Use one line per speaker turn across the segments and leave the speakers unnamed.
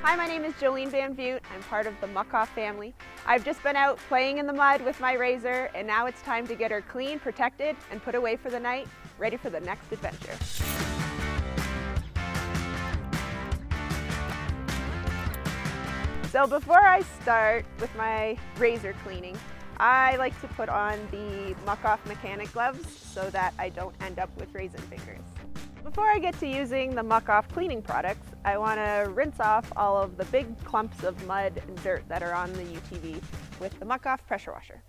Hi, my name is Jolene Van Vugt. I'm part of the Muc-Off family. I've just been out playing in the mud with my razor, and now it's time to get her clean, protected, and put away for the night, ready for the next adventure. So before I start with my razor cleaning, I like to put on the Muc-Off mechanic gloves so that I don't end up with raisin fingers. Before I get to using the Muc-Off cleaning products, I want to rinse off all of the big clumps of mud and dirt that are on the UTV with the Muc-Off pressure washer.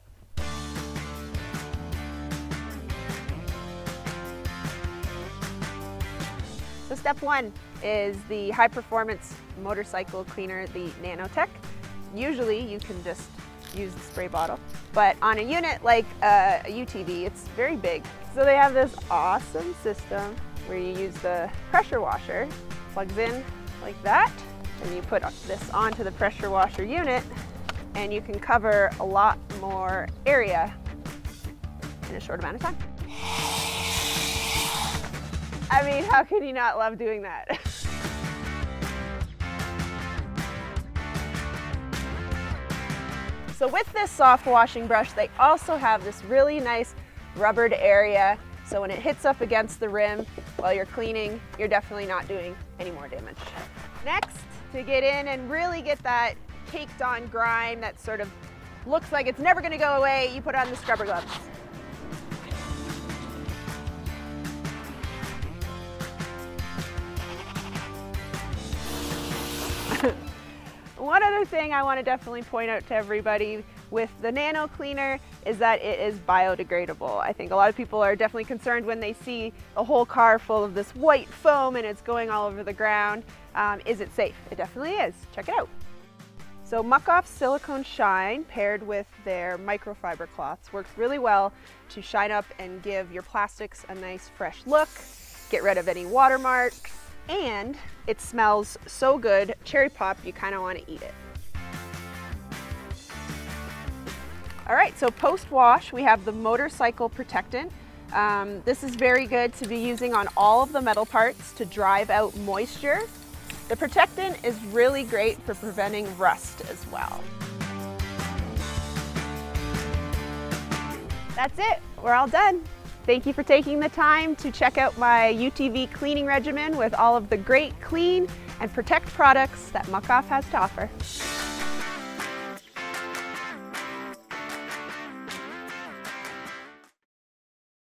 So step one is the high performance motorcycle cleaner, the Nanotech. Usually you can just use the spray bottle, but on a unit like a UTV, it's very big. So they have this awesome system where you use the pressure washer, plugs in like that, and you put this onto the pressure washer unit, and you can cover a lot more area in a short amount of time. I mean, how can you not love doing that? So with this soft washing brush, they also have this really nice rubbered area. So when it hits up against the rim while you're cleaning, you're definitely not doing any more damage. Next, to get in and really get that caked on grime that sort of looks like it's never gonna go away, you put on the scrubber gloves. One other thing I want to definitely point out to everybody with the Nano cleaner is that it is biodegradable. I think a lot of people are definitely concerned when they see a whole car full of this white foam and it's going all over the ground. Is it safe? It definitely is. Check it out. So Muc-Off silicone shine paired with their microfiber cloths works really well to shine up and give your plastics a nice fresh look, get rid of any watermarks, and it smells so good, cherry pop, you kind of want to eat it. All right, so post-wash, we have the motorcycle protectant. This is very good to be using on all of the metal parts to drive out moisture. The protectant is really great for preventing rust as well. That's it, we're all done. Thank you for taking the time to check out my UTV cleaning regimen with all of the great clean and protect products that Muc-Off has to offer.